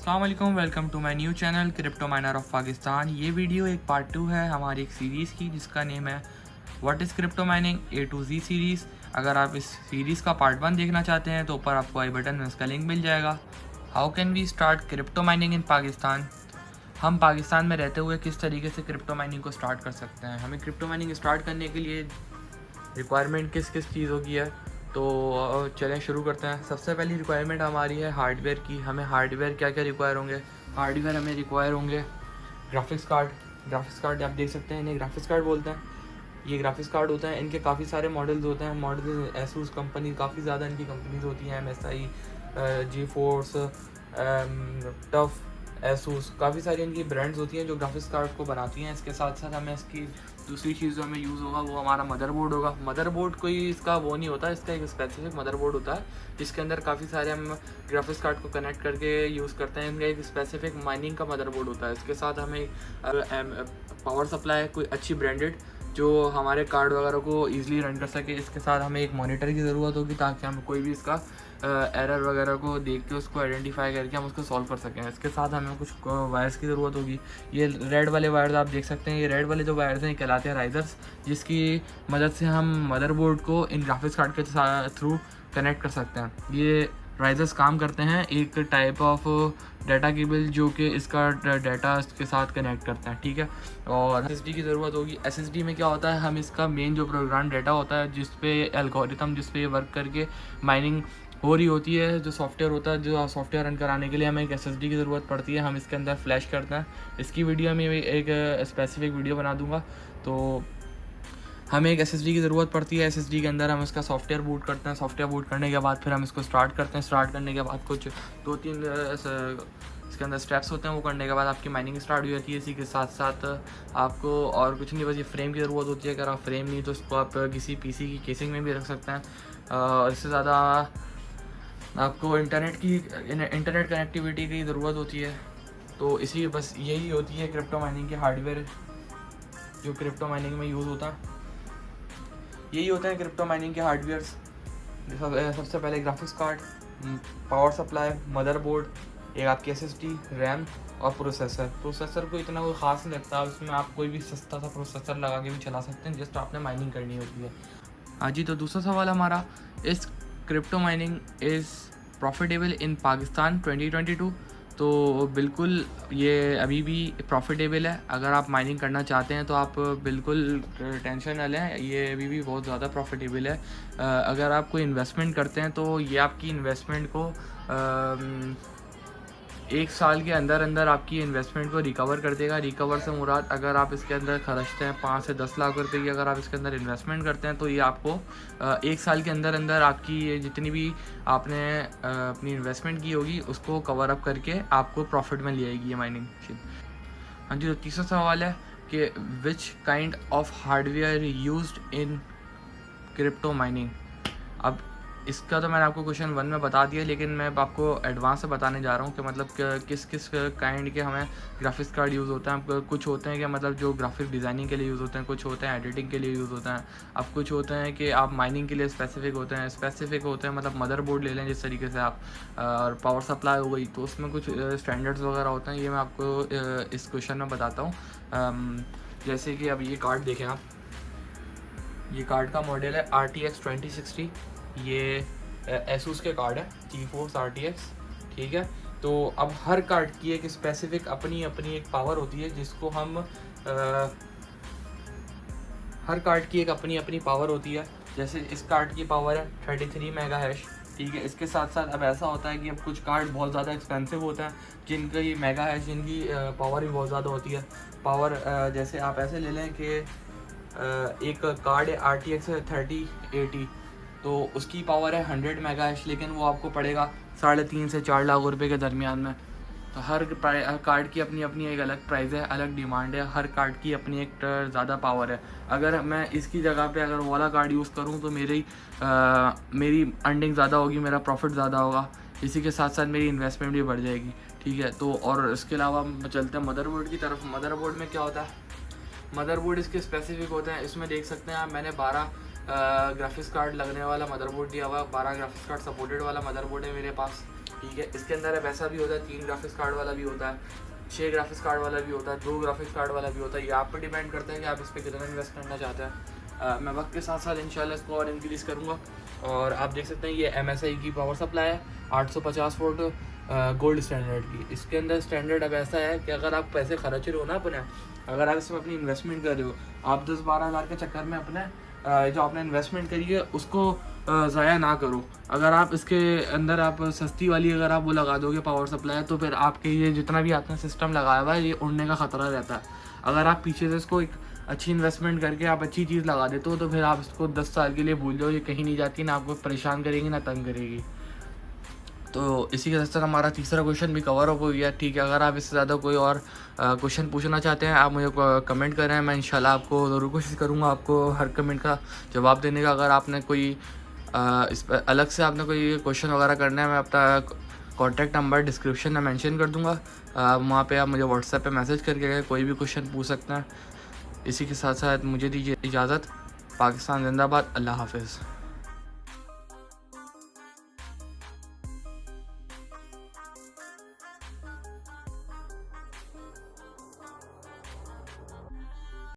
अस्सलाम वालेकुम, welcome to my new channel crypto miner of Pakistan. ये वीडियो एक पार्ट 2 है हमारी एक सीरीज़ की जिसका नेम है what is crypto mining A to Z series. अगर आप इस सीरीज़ का पार्ट 1 देखना चाहते हैं तो ऊपर आपको आई बटन में उसका लिंक मिल जाएगा। How can we start crypto mining in Pakistan. हम पाकिस्तान में रहते हुए किस तरीके से क्रिप्टो माइनिंग को स्टार्ट कर सकते हैं। हमें क्रिप्टो माइनिंग स्टार्ट करने के लिए रिक्वायरमेंट किस किस चीज़ों की है, तो चलें शुरू करते हैं। सबसे पहली रिक्वायरमेंट हमारी है हार्डवेयर की। हमें हार्डवेयर क्या क्या रिक्वायर होंगे। हार्डवेयर हमें रिक्वायर होंगे ग्राफिक्स कार्ड आप देख सकते हैं, इन्हें ग्राफिक्स कार्ड बोलते हैं। ये ग्राफिक्स कार्ड होते हैं, इनके काफ़ी सारे मॉडल्स होते हैं। मॉडल एसूस कंपनी, काफ़ी ज़्यादा इनकी कंपनीज होती हैं। MSI, GeForce, टफ, एसूस, काफ़ी सारी इनकी ब्रांड्स होती हैं जो ग्राफिक्स कार्ड को बनाती हैं। इसके साथ साथ हमें इसकी दूसरी चीज़ जो हमें यूज़ होगा वो हमारा मदरबोर्ड होगा। मदरबोर्ड कोई इसका वो नहीं होता, इसका एक स्पेसिफिक मदरबोर्ड होता है जिसके अंदर काफ़ी सारे हम ग्राफिक्स कार्ड को कनेक्ट करके यूज़ करते हैं। इनका एक स्पेसिफिक माइनिंग का मदरबोर्ड होता है। इसके साथ हमें पावर सप्लाई कोई अच्छी ब्रांडेड जो हमारे कार्ड वगैरह को ईज़िली रन कर सके। इसके साथ हमें एक मॉनिटर की ज़रूरत होगी ताकि हम कोई भी इसका एरर वगैरह को देख के उसको आइडेंटिफाई करके हम उसको सॉल्व कर सकें। इसके साथ हमें कुछ वायर्स की ज़रूरत होगी। ये रेड वाले वायर्स आप देख सकते हैं, ये रेड वाले जो वायर्स हैं ये कहलाते हैं राइजर्स, जिसकी मदद से हम मदरबोर्ड को इन ग्राफिक्स कार्ड के थ्रू कनेक्ट कर सकते हैं। ये राइजर्स काम करते हैं एक टाइप ऑफ डाटा केबल जो कि इसका डाटा के साथ कनेक्ट करते हैं, ठीक है। और SSD की ज़रूरत होगी। SSD में क्या होता है, हम इसका मेन जो प्रोग्राम डाटा होता है जिस पे एल्गोरिथम जिस पे ये वर्क करके माइनिंग हो रही होती है, जो सॉफ्टवेयर होता है, जो सॉफ्टवेयर रन कराने के लिए हमें एक SSD की ज़रूरत पड़ती है। हम इसके अंदर फ्लैश करते हैं। इसकी वीडियो में एक स्पेसिफिक वीडियो बना दूँगा। तो हमें एक SSD की ज़रूरत पड़ती है। SSD के अंदर हम इसका सॉफ्टवेयर बूट करते हैं। सॉफ्टवेयर बूट करने के बाद फिर हम इसको स्टार्ट करते हैं। स्टार्ट करने के बाद कुछ 2-3 इसके अंदर स्टेप्स होते हैं, वो करने के बाद आपकी माइनिंग स्टार्ट हो जाती है। इसी के साथ साथ आपको और कुछ नहीं, बस ये फ्रेम की ज़रूरत होती है। अगर आप फ्रेम नहीं तो इसको आप किसी PC की केसिंग में भी रख सकते हैं। इससे ज़्यादा आपको इंटरनेट कनेक्टिविटी की ज़रूरत होती है। तो इसी बस यही होती है क्रिप्टो माइनिंग के हार्डवेयर जो क्रिप्टो माइनिंग में यूज़ होता है। यही होते हैं क्रिप्टो माइनिंग के हार्डवेयर्स। सबसे पहले graphics card, power supply, motherboard, एक आपकी SSD, रैम और प्रोसेसर को इतना कोई ख़ास नहीं लगता, उसमें आप कोई भी सस्ता सा प्रोसेसर लगा के भी चला सकते हैं, जस्ट आपने माइनिंग करनी होती है। हाँ जी, तो दूसरा सवाल हमारा, इस क्रिप्टो माइनिंग इज़ प्रॉफिटेबल इन पाकिस्तान 2022। तो बिल्कुल ये अभी भी प्रॉफिटेबल है। अगर आप माइनिंग करना चाहते हैं तो आप बिल्कुल टेंशन न लें, ये अभी भी बहुत ज़्यादा प्रॉफिटेबल है। अगर आप कोई इन्वेस्टमेंट करते हैं तो ये आपकी इन्वेस्टमेंट को 1 साल के अंदर अंदर आपकी इन्वेस्टमेंट को रिकवर कर देगा। रिकवर से मुराद, अगर आप इसके अंदर खर्चते हैं 5 से 10 लाख रुपए की, अगर आप इसके अंदर इन्वेस्टमेंट करते हैं तो ये आपको 1 साल के अंदर अंदर आपकी ये जितनी भी आपने अपनी इन्वेस्टमेंट की होगी उसको कवर अप करके आपको प्रॉफिट में ले आएगी ये माइनिंग। हाँ जी, तो तीसरा सवाल है कि which kind of hardware used in crypto mining. अब इसका तो मैंने आपको क्वेश्चन 1 में बता दिया, लेकिन मैं आपको एडवांस से बताने जा रहा हूँ कि मतलब किस किस काइंड के हमें ग्राफिक्स कार्ड यूज़ होते हैं। कुछ होते हैं कि मतलब जो ग्राफिक डिज़ाइनिंग के लिए यूज़ होते हैं, कुछ होते हैं एडिटिंग के लिए यूज़ होते हैं, अब कुछ होते हैं कि आप माइनिंग के लिए स्पेसिफिक होते हैं मतलब मदरबोर्ड ले लें जिस तरीके से आप, और पावर सप्लाई हो गई तो उसमें कुछ स्टैंडर्ड्स वगैरह होते हैं। ये मैं आपको इस क्वेश्चन में बताता हूँ। जैसे कि अब ये कार्ड देखें आप, ये कार्ड का मॉडल है RTX 2060। ये एसूस के कार्ड है GeForce RTX, ठीक है। तो अब हर कार्ड की एक स्पेसिफिक अपनी अपनी एक पावर होती है जिसको हम हर कार्ड की एक अपनी अपनी पावर होती है। जैसे इस कार्ड की पावर है 33 मेगा हैश, ठीक है। इसके साथ साथ अब ऐसा होता है कि अब कुछ कार्ड बहुत ज़्यादा एक्सपेंसिव होते हैं जिनकी मेगा हैश, जिनकी पावर भी बहुत ज़्यादा होती है। पावर जैसे आप ऐसे ले लें कि एक कार्ड है RTX 3080, तो उसकी पावर है 100 मेगा हैश, लेकिन वो आपको पड़ेगा 3.5 से 4 लाख रुपए के दरमियान में। तो हर कार्ड की अपनी अपनी एक अलग प्राइस है, अलग डिमांड है, हर कार्ड की अपनी एक ज़्यादा पावर है। अगर मैं इसकी जगह पे अगर वाला कार्ड यूज़ करूँ तो मेरी अर्निंग ज़्यादा होगी, मेरा प्रॉफिट ज़्यादा होगा, इसी के साथ साथ मेरी इन्वेस्टमेंट भी बढ़ जाएगी, ठीक है। तो और इसके अलावा चलते हैं मदरबोर्ड की तरफ। मदरबोर्ड में क्या होता है, मदरबोर्ड इसके स्पेसिफिक होते हैं। इसमें देख सकते हैं आप, मैंने 12 ग्राफिक्स कार्ड लगने वाला मदरबोर्ड दिया हुआ है। 12 ग्राफिक्स कार्ड सपोर्टेड वाला मदरबोर्ड है मेरे पास। ठीक है। इसके अंदर वैसा भी होता है, 3 ग्राफिक्स कार्ड वाला भी होता है, 6 ग्राफिक्स कार्ड वाला भी होता है, 2 ग्राफिक्स कार्ड वाला भी होता है। ये आप पर डिपेंड करता है कि आप इस पर कितना इन्वेस्ट करना चाहते हैं। मैं वक्त के साथ साथ इंशाल्लाह इसको और इंक्रीज़ करूँगा। और आप देख सकते हैं ये MSI की पावर सप्लाई है, 850 वोल्ट गोल्ड स्टैंडर्ड की। इसके अंदर स्टैंडर्ड अब ऐसा है कि अगर आप पैसे खर्च रहे हो ना अपने, अगर आप इसमें अपनी इन्वेस्टमेंट कर रहे हो, आप 10-12 हज़ार के चक्कर में अपने जो आपने इन्वेस्टमेंट करी है उसको ज़ाया ना करो। अगर आप इसके अंदर आप सस्ती वाली अगर आप वो लगा दोगे पावर सप्लाई, तो फिर आपके ये जितना भी आपने सिस्टम लगाया हुआ है ये उड़ने का ख़तरा रहता है। अगर आप पीछे से इसको एक अच्छी इन्वेस्टमेंट करके आप अच्छी चीज़ लगा देते हो, तो फिर आप इसको 10 साल के लिए भूल जाओ, ये कहीं नहीं जाती, ना आपको परेशान करेगी ना तंग करेगी। तो इसी के साथ हमारा तीसरा क्वेश्चन भी कवर हो गया। ठीक है, अगर आप इससे ज़्यादा कोई और क्वेश्चन पूछना चाहते हैं आप मुझे कमेंट करें, मैं इंशाल्लाह आपको ज़रूर कोशिश करूँगा आपको हर कमेंट का जवाब देने का। अगर आपने कोई इस पर अलग से आपने कोई क्वेश्चन वगैरह करना है, मैं अपना कॉन्टैक्ट नंबर डिस्क्रिप्शन में मेंशन कर दूँगा, वहाँ पे आप मुझे व्हाट्सएप पे मैसेज करके कोई भी क्वेश्चन पूछ सकते हैं। इसी के साथ साथ मुझे दीजिए इजाज़त। पाकिस्तान जिंदाबाद। अल्लाह हाफ़िज़।